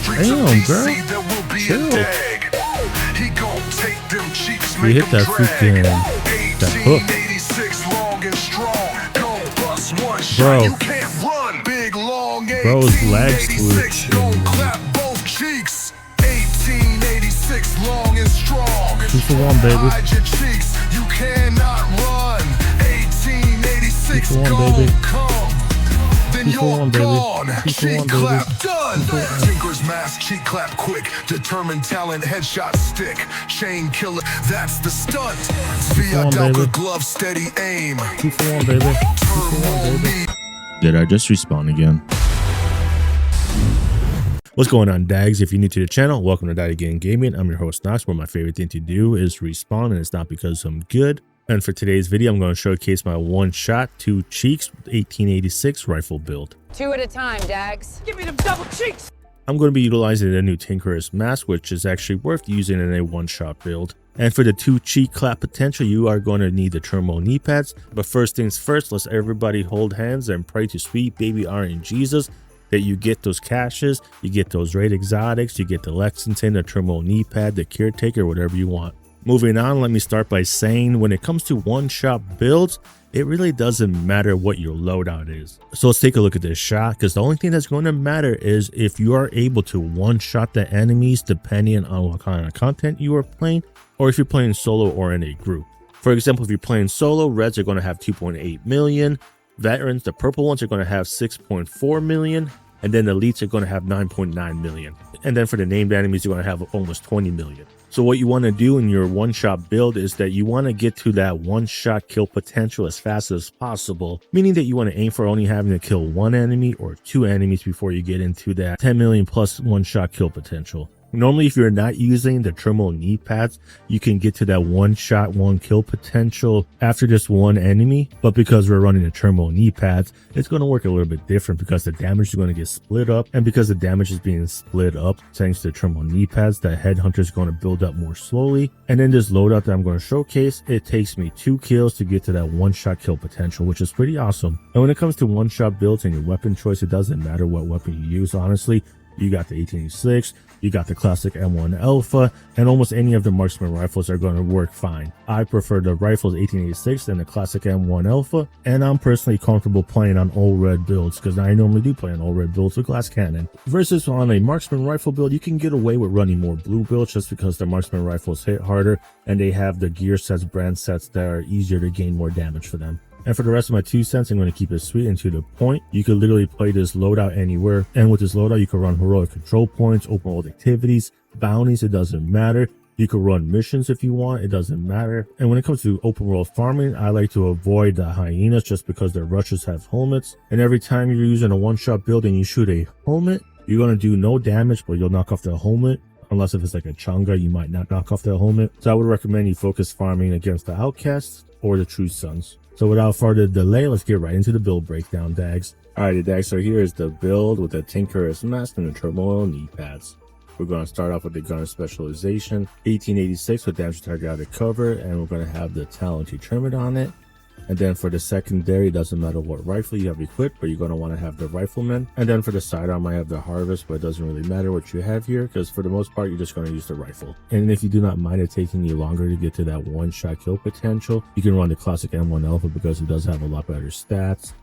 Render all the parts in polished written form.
Damn, girl. Chill. You hit that freaking that hook. Bro's lag switch. 2 for 1, baby. 2 for 1, baby. 2 for 1, baby. 2 for 1, baby. Tinker's mask, cheek clap quick, determined talent, headshot stick, Chainkiller, that's the stunt. Viadalka glove, steady aim. 2 for 1, baby. 2 for 1, baby. Did I just respawn again? What's going on, Dags? If you're new to the channel, welcome to Die Again Gaming. I'm your host, Nox, where my favorite thing to do is respawn, and it's not because I'm good. And for today's video, I'm going to showcase my one-shot, 2 cheeks, 1886 rifle build. 2 at a time, Dags. Give me them double cheeks! I'm going to be utilizing the new Tinker's mask, which is actually worth using in a one-shot build. And for the 2 cheek clap potential, you are going to need the Turmoil knee pads. But first things first, let's everybody hold hands and pray to sweet baby Iron Jesus that you get those caches, you get those raid exotics, you get the Lexington, the Turmoil knee pad, the caretaker, whatever you want. Moving on, let me start by saying when it comes to one-shot builds, it really doesn't matter what your loadout is. So let's take a look at this shot, because the only thing that's going to matter is if you are able to one-shot the enemies depending on what kind of content you are playing, or if you're playing solo or in a group. For example, if you're playing solo, reds are going to have 2.8 million. Veterans, the purple ones, are going to have 6.4 million. And then the elites are going to have 9.9 million. And then for the named enemies, you're going to have almost 20 million. So what you want to do in your one-shot build is that you want to get to that one-shot kill potential as fast as possible, meaning that you want to aim for only having to kill 1 enemy or 2 enemies before you get into that 10 million plus one-shot kill potential. Normally, if you're not using the Turmoil knee pads, you can get to that one-shot, 1-kill potential after just 1 enemy. But because we're running the Turmoil knee pads, it's going to work a little bit different because the damage is going to get split up. And because the damage is being split up, thanks to the Turmoil knee pads, the Headhunter is going to build up more slowly. And then this loadout that I'm going to showcase, it takes me 2 kills to get to that one-shot kill potential, which is pretty awesome. And when it comes to one-shot builds and your weapon choice, it doesn't matter what weapon you use, honestly. You got the 1886, you got the classic M1 Alpha, and almost any of the marksman rifles are going to work fine. I prefer the rifles 1886 than the classic M1 Alpha, and I'm personally comfortable playing on all red builds because I normally do play on all red builds with glass cannon. Versus on a marksman rifle build, you can get away with running more blue builds just because the marksman rifles hit harder and they have the gear sets, brand sets that are easier to gain more damage for them. And for the rest of my 2 cents, I'm going to keep it sweet and to the point. You could literally play this loadout anywhere. And with this loadout, you can run heroic control points, open world activities, bounties, it doesn't matter. You can run missions if you want, it doesn't matter. And when it comes to open world farming, I like to avoid the hyenas just because their rushes have helmets. And every time you're using a one-shot build and you shoot a helmet, you're going to do no damage, but you'll knock off the helmet. Unless if it's like a Changa, you might not knock off the helmet. So I would recommend you focus farming against the outcasts or the true sons. So without further delay, let's get right into the build breakdown, Dags. Alrighty, Dags, so here is the build with the Tinker's mask and the Turmoil knee pads. We're going to start off with the gunner specialization, 1886 with damage target out of cover, and we're going to have the talent determined on it. And then for the secondary, it doesn't matter what rifle you have equipped, but you're going to want to have the rifleman. And then for the sidearm, I have the harvest, but it doesn't really matter what you have here because for the most part, you're just going to use the rifle. And if you do not mind it taking you longer to get to that one-shot kill potential, you can run the classic M1 Alpha because it does have a lot better stats,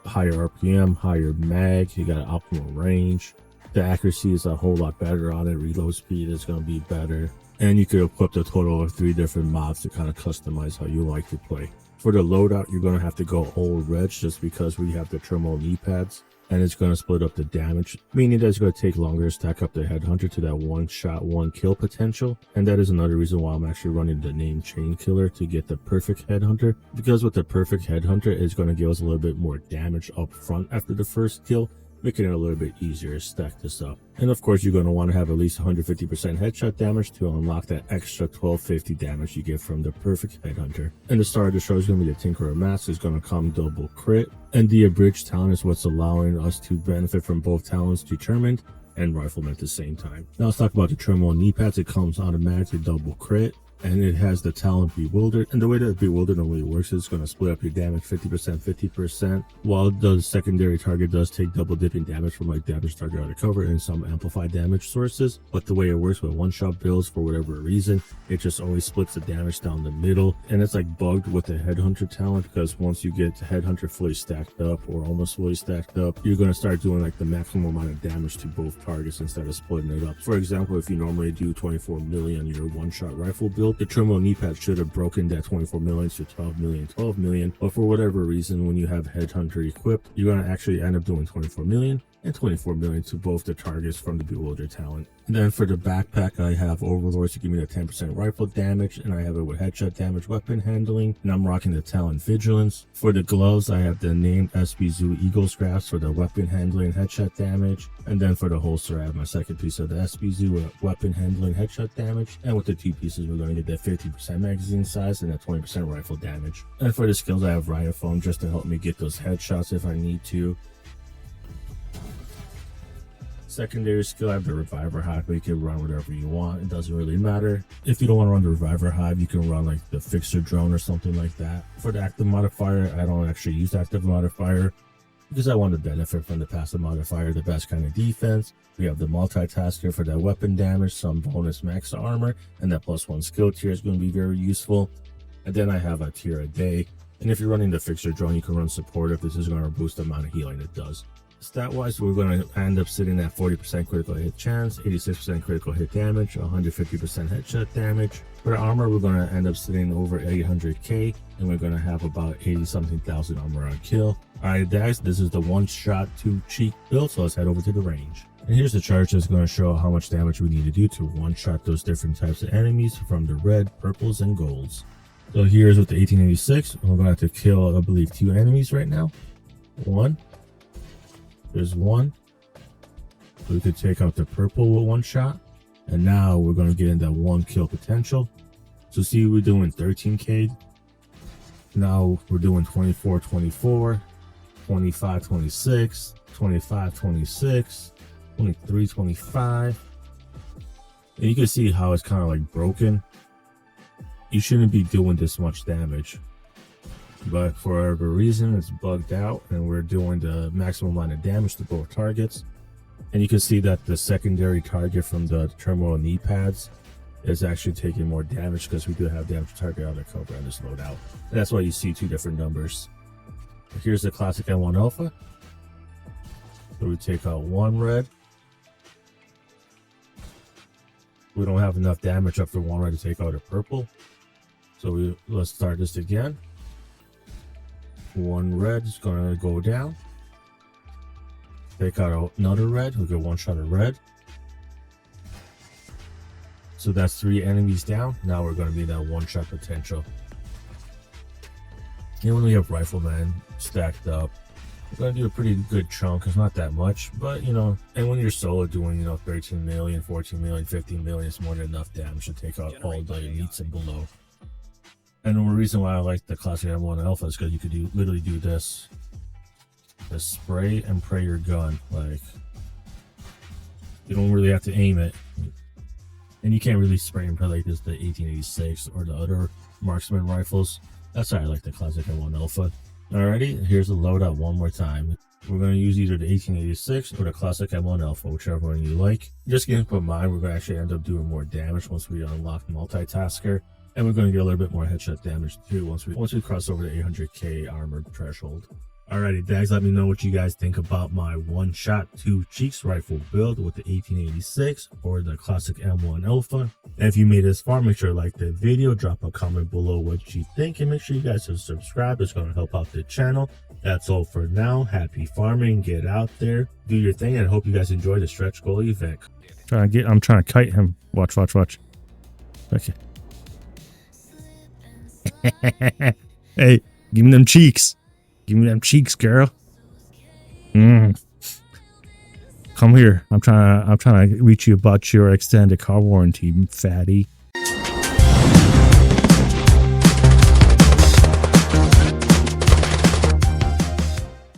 higher RPM, higher mag, you got an optimal range. The accuracy is a whole lot better on it, reload speed is going to be better. And you could equip a total of 3 different mods to kind of customize how you like to play. For the loadout, you're going to have to go all reds just because we have the Turmoil knee pads, and it's going to split up the damage, meaning that it's going to take longer to stack up the Headhunter to that one-shot, 1-kill potential. And that is another reason why I'm actually running the name Chainkiller to get the perfect Headhunter, because with the perfect Headhunter, it's going to give us a little bit more damage up front after the first kill, making it a little bit easier to stack this up. And of course, you're going to want to have at least 150% headshot damage to unlock that extra 1250 damage you get from the perfect Headhunter. And the star of the show is going to be the Tinkerer mask, is going to come double crit. And the Abridged talent is what's allowing us to benefit from both talents determined and rifleman at the same time. Now let's talk about the Turmoil knee pads. It comes automatically double crit. And it has the talent Bewildered, and the way that Bewildered normally works is it's going to split up your damage 50%, 50%, while the secondary target does take double dipping damage from like damage target out of cover and some amplified damage sources. But the way it works with one-shot builds, for whatever reason, it just always splits the damage down the middle, and it's like bugged with the Headhunter talent, because once you get Headhunter fully stacked up or almost fully stacked up, you're going to start doing like the maximum amount of damage to both targets instead of splitting it up. For example, if you normally do 24 million your one-shot rifle build, the Turmoil knee-pad should have broken that 24 million to 12 million, but for whatever reason, when you have Headhunter equipped, you're going to actually end up doing 24 million and 24 million to both the targets from the Bewildered talent. And then for the backpack, I have Overlords to give me the 10% rifle damage, and I have it with headshot damage, weapon handling, and I'm rocking the talent Vigilance. For the gloves, I have the named SB Zoo Eagle Scraps for the weapon handling, headshot damage, and then for the holster, I have my second piece of the SB Zoo with weapon handling, headshot damage, and with the two pieces, we're going to get that 50% magazine size and that 20% rifle damage. And for the skills, I have Riot Foam just to help me get those headshots if I need to. Secondary skill, I have the Reviver Hive, but you can run whatever you want. It doesn't really matter. If you don't want to run the Reviver Hive, you can run like the Fixer Drone or something like that. For the active modifier, I don't actually use active modifier because I want to benefit from the passive modifier, the best kind of defense. We have the multitasker for that weapon damage, some bonus max armor, and that +1 skill tier is going to be very useful. And then I have a tier a day. And if you're running the Fixer Drone, you can run supportive. This is going to boost the amount of healing it does. Stat-wise, we're going to end up sitting at 40% critical hit chance, 86% critical hit damage, 150% headshot damage. For armor, we're going to end up sitting over 800k, and we're going to have about 80-something thousand armor on kill. Alright guys, this is the one-shot 2-cheek build, so let's head over to the range. And here's the chart that's going to show how much damage we need to do to one-shot those different types of enemies from the red, purples, and golds. So here's with the 1886, we're going to have to kill, I believe, 2 enemies right now. There's one. We could take out the purple with one shot. And now we're going to get in that 1 kill potential. So see, we're doing 13k. Now we're doing 24, 24, 25, 26, 25, 26, 23, 25. And you can see how it's kind of like broken. You shouldn't be doing this much damage. But for whatever reason, it's bugged out and we're doing the maximum amount of damage to both targets. And you can see that the secondary target from the Turmoil knee pads is actually taking more damage because we do have damage target out of cover on this loadout. And that's why you see 2 different numbers. Here's the classic M1 Alpha. So we take out 1 red. We don't have enough damage up for 1 red to take out a purple. So let's start this again. 1 red is gonna go down. Take out another red. We get 1 shot of red. So that's 3 enemies down. Now we're gonna be that 1 shot potential. And when we have Rifleman stacked up, we're gonna do a pretty good chunk. It's not that much, but you know, and when you're solo doing, you know, 13 million, 14 million, 15 million, it's more than enough damage to take out all the elites and below. And the reason why I like the classic M1 Alpha is because you could literally do this. Just spray and pray your gun. Like, you don't really have to aim it. And you can't really spray and pray like this, the 1886 or the other marksman rifles. That's why I like the classic M1 Alpha. Alrighty, here's the loadout one more time. We're going to use either the 1886 or the classic M1 Alpha, whichever one you like. Just keep in mind, we're going to actually end up doing more damage once we unlock multitasker. And we're going to get a little bit more headshot damage too once we cross over the 800k armor threshold. Alrighty, guys, let me know what you guys think about my one-shot 2 cheeks rifle build with the 1886 or the classic M1 Alpha. And if you made it this far, make sure to like the video, drop a comment below what you think, and make sure you guys subscribe. It's going to help out the channel. That's all for now. Happy farming, get out there, do your thing, and I hope you guys enjoy the stretch goal event. I'm trying to kite him. Watch. Okay. Hey, give me them cheeks. Give me them cheeks, girl. Come here. I'm trying to reach you about your extended car warranty, fatty.